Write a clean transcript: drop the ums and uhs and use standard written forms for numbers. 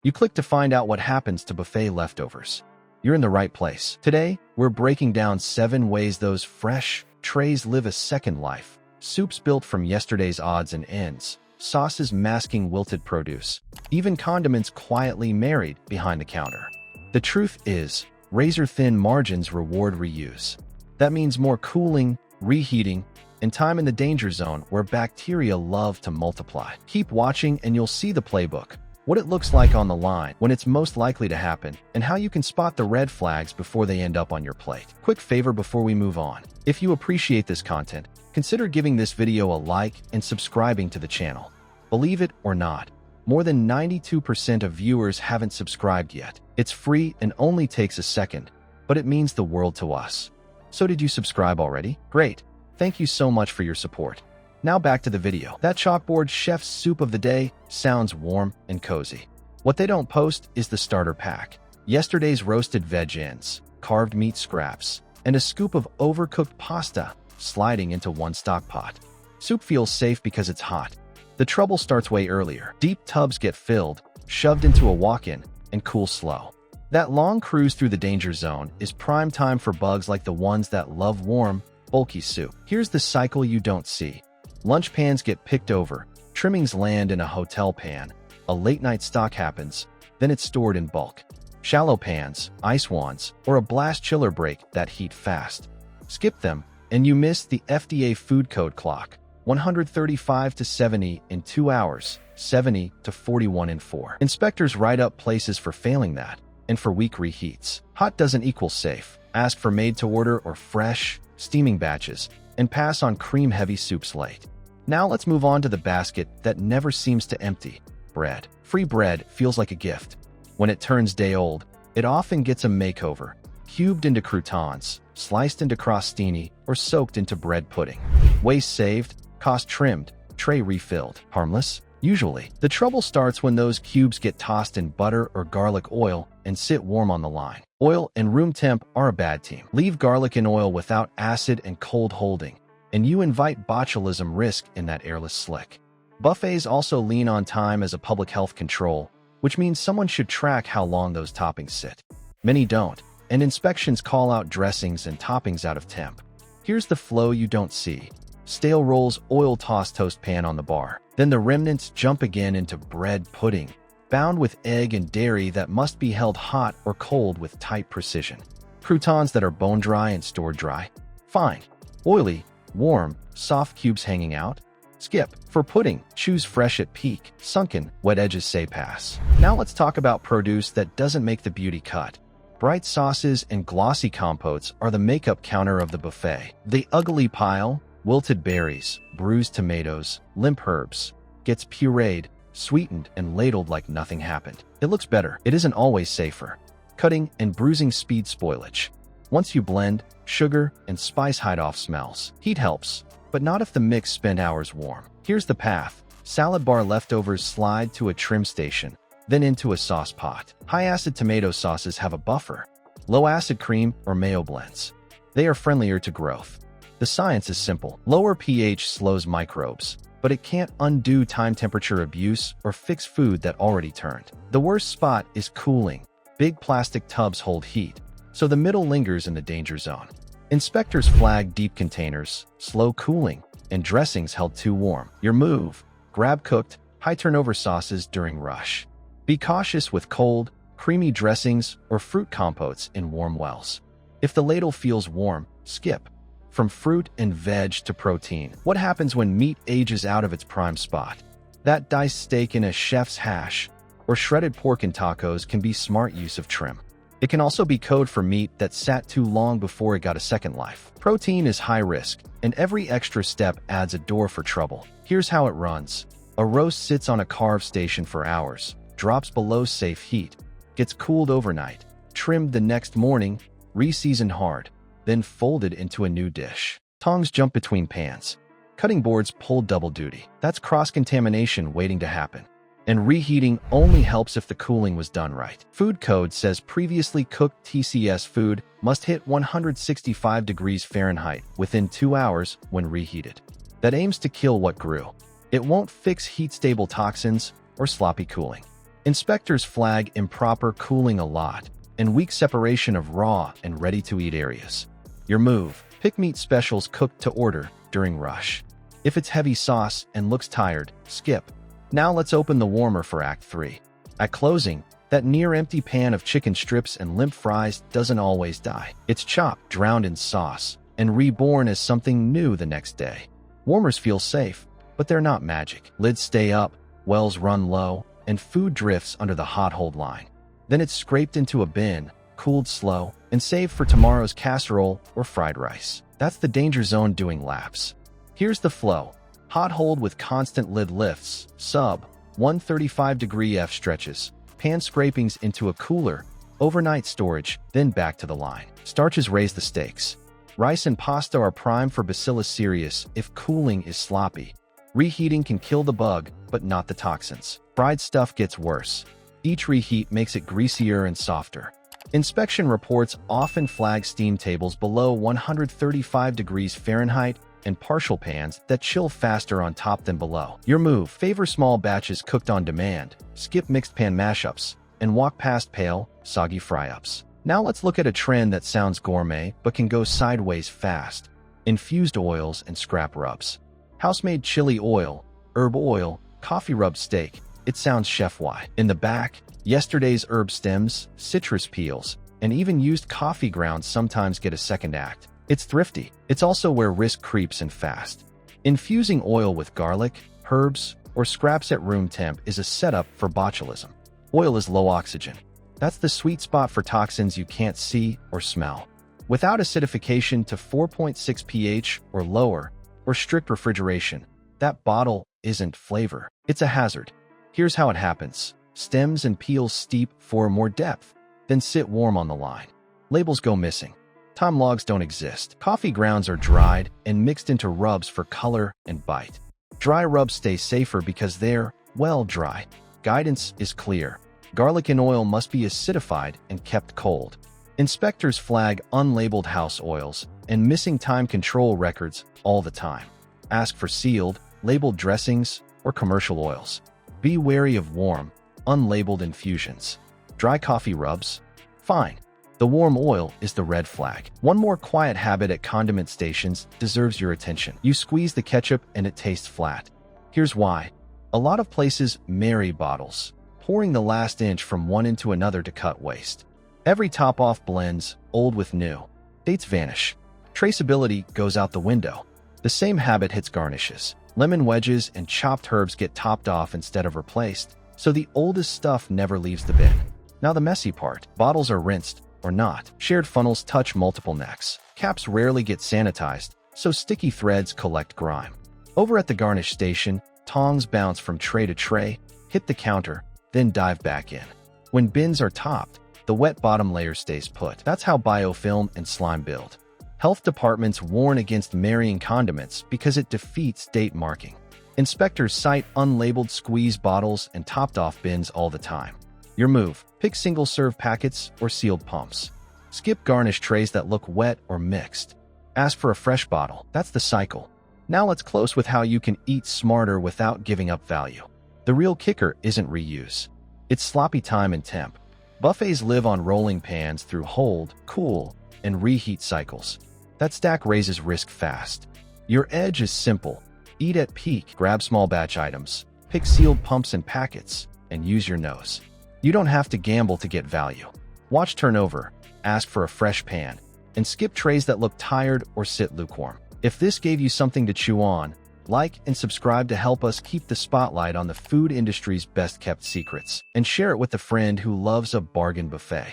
You click to find out what happens to buffet leftovers. You're in the right place. Today, we're breaking down 7 ways those fresh trays live a second life. Soups built from yesterday's odds and ends. Sauces masking wilted produce. Even condiments quietly married behind the counter. The truth is, razor-thin margins reward reuse. That means more cooling, reheating, and time in the danger zone where bacteria love to multiply. Keep watching and you'll see the playbook. What it looks like on the line, when it's most likely to happen, and how you can spot the red flags before they end up on your plate. Quick favor before we move on. If you appreciate this content, consider giving this video a like and subscribing to the channel. Believe it or not, more than 92% of viewers haven't subscribed yet. It's free and only takes a second, but it means the world to us. So did you subscribe already? Great. Thank you so much for your support. Now back to the video. That chalkboard chef's soup of the day sounds warm and cozy. What they don't post is the starter pack. Yesterday's roasted veg ends, carved meat scraps, and a scoop of overcooked pasta sliding into one stockpot. Soup feels safe because it's hot. The trouble starts way earlier. Deep tubs get filled, shoved into a walk-in, and cool slow. That long cruise through the danger zone is prime time for bugs like the ones that love warm, bulky soup. Here's the cycle you don't see. Lunch pans get picked over, trimmings land in a hotel pan, a late-night stock happens, then it's stored in bulk. Shallow pans, ice wands, or a blast chiller break that heat fast. Skip them, and you miss the FDA food code clock. 135 to 70 in 2 hours, 70 to 41 in 4. Inspectors write up places for failing that, and for weak reheats. Hot doesn't equal safe. Ask for made-to-order or fresh, steaming batches, and pass on cream-heavy soups late. Now let's move on to the basket that never seems to empty. Bread. Free bread feels like a gift. When it turns day-old, it often gets a makeover. Cubed into croutons, sliced into crostini, or soaked into bread pudding. Waste saved, cost trimmed, tray refilled. Harmless? Usually. The trouble starts when those cubes get tossed in butter or garlic oil and sit warm on the line. Oil and room temp are a bad team. Leave garlic in oil without acid and cold holding, and you invite botulism risk in that airless slick. Buffets also lean on time as a public health control, which means someone should track how long those toppings sit. Many don't, and inspections call out dressings and toppings out of temp. Here's the flow you don't see. Stale rolls oil toss toast pan on the bar. Then the remnants jump again into bread pudding, bound with egg and dairy that must be held hot or cold with tight precision. Croutons that are bone dry and stored dry. Fine. Oily, warm, soft cubes hanging out. Skip. For pudding, choose fresh at peak. Sunken, wet edges say pass. Now let's talk about produce that doesn't make the beauty cut. Bright sauces and glossy compotes are the makeup counter of the buffet. The ugly pile, wilted berries, bruised tomatoes, limp herbs, gets pureed, sweetened, and ladled like nothing happened. It looks better. It isn't always safer. Cutting and bruising speed spoilage. Once you blend, sugar and spice hide off smells. Heat helps, but not if the mix spent hours warm. Here's the path. Salad bar leftovers slide to a trim station, then into a sauce pot. High-acid tomato sauces have a buffer. Low-acid cream or mayo blends. They are friendlier to growth. The science is simple. Lower pH slows microbes, but it can't undo time-temperature abuse or fix food that already turned. The worst spot is cooling. Big plastic tubs hold heat, so the middle lingers in the danger zone. Inspectors flag deep containers, slow cooling, and dressings held too warm. Your move: grab cooked, high-turnover sauces during rush. Be cautious with cold, creamy dressings or fruit compotes in warm wells. If the ladle feels warm, skip. From fruit and veg to protein. What happens when meat ages out of its prime spot? That diced steak in a chef's hash or shredded pork in tacos can be smart use of trim. It can also be code for meat that sat too long before it got a second life. Protein is high risk, and every extra step adds a door for trouble. Here's how it runs. A roast sits on a carve station for hours, drops below safe heat, gets cooled overnight, trimmed the next morning, re-seasoned hard, then folded into a new dish. Tongs jump between pans. Cutting boards pull double duty. That's cross-contamination waiting to happen. And reheating only helps if the cooling was done right. Food code says previously cooked TCS food must hit 165 degrees Fahrenheit within 2 hours when reheated. That aims to kill what grew. It won't fix heat-stable toxins or sloppy cooling. Inspectors flag improper cooling a lot and weak separation of raw and ready-to-eat areas. Your move: pick meat specials cooked to order during rush. If it's heavy sauce and looks tired, skip. Now let's open the warmer for Act 3. At closing, that near-empty pan of chicken strips and limp fries doesn't always die. It's chopped, drowned in sauce, and reborn as something new the next day. Warmers feel safe, but they're not magic. Lids stay up, wells run low, and food drifts under the hot hold line. Then it's scraped into a bin, cooled slow, and saved for tomorrow's casserole or fried rice. That's the danger zone doing laps. Here's the flow. Hot hold with constant lid lifts, sub 135° F stretches, pan scrapings into a cooler, overnight storage, then back to the line. Starches raise the stakes. Rice and pasta are prime for Bacillus cereus if cooling is sloppy. Reheating can kill the bug, but not the toxins. Fried stuff gets worse. Each reheat makes it greasier and softer. Inspection reports often flag steam tables below 135° Fahrenheit and partial pans that chill faster on top than below. Your move: favor small batches cooked on demand, skip mixed pan mashups, and walk past pale, soggy fry-ups. Now let's look at a trend that sounds gourmet but can go sideways fast: infused oils and scrap rubs. House-made chili oil, herb oil, coffee rub steak. It sounds chef-y. In the back, yesterday's herb stems, citrus peels, and even used coffee grounds sometimes get a second act. It's thrifty. It's also where risk creeps in fast. Infusing oil with garlic, herbs, or scraps at room temp is a setup for botulism. Oil is low oxygen. That's the sweet spot for toxins you can't see or smell. Without acidification to 4.6 pH or lower, or strict refrigeration, that bottle isn't flavor. It's a hazard. Here's how it happens. Stems and peels steep for more depth, then sit warm on the line. Labels go missing. Time logs don't exist. Coffee grounds are dried and mixed into rubs for color and bite. Dry rubs stay safer because they're, well, dry. Guidance is clear. Garlic and oil must be acidified and kept cold. Inspectors flag unlabeled house oils and missing time control records all the time. Ask for sealed, labeled dressings or commercial oils. Be wary of warm, unlabeled infusions. Dry coffee rubs? Fine. The warm oil is the red flag. One more quiet habit at condiment stations deserves your attention. You squeeze the ketchup and it tastes flat. Here's why. A lot of places marry bottles, pouring the last inch from one into another to cut waste. Every top-off blends, old with new. Dates vanish. Traceability goes out the window. The same habit hits garnishes. Lemon wedges and chopped herbs get topped off instead of replaced, so the oldest stuff never leaves the bin. Now the messy part. Bottles are rinsed, or not. Shared funnels touch multiple necks. Caps rarely get sanitized, so sticky threads collect grime. Over at the garnish station, tongs bounce from tray to tray, hit the counter, then dive back in. When bins are topped, the wet bottom layer stays put. That's how biofilm and slime build. Health departments warn against marrying condiments because it defeats date marking. Inspectors cite unlabeled squeeze bottles and topped-off bins all the time. Your move: pick single-serve packets or sealed pumps. Skip garnish trays that look wet or mixed. Ask for a fresh bottle. That's the cycle. Now let's close with how you can eat smarter without giving up value. The real kicker isn't reuse. It's sloppy time and temp. Buffets live on rolling pans through hold, cool, and reheat cycles. That stack raises risk fast. Your edge is simple. Eat at peak, grab small batch items, pick sealed pumps and packets, and use your nose. You don't have to gamble to get value. Watch turnover, ask for a fresh pan, and skip trays that look tired or sit lukewarm. If this gave you something to chew on, like and subscribe to help us keep the spotlight on the food industry's best-kept secrets, and share it with a friend who loves a bargain buffet.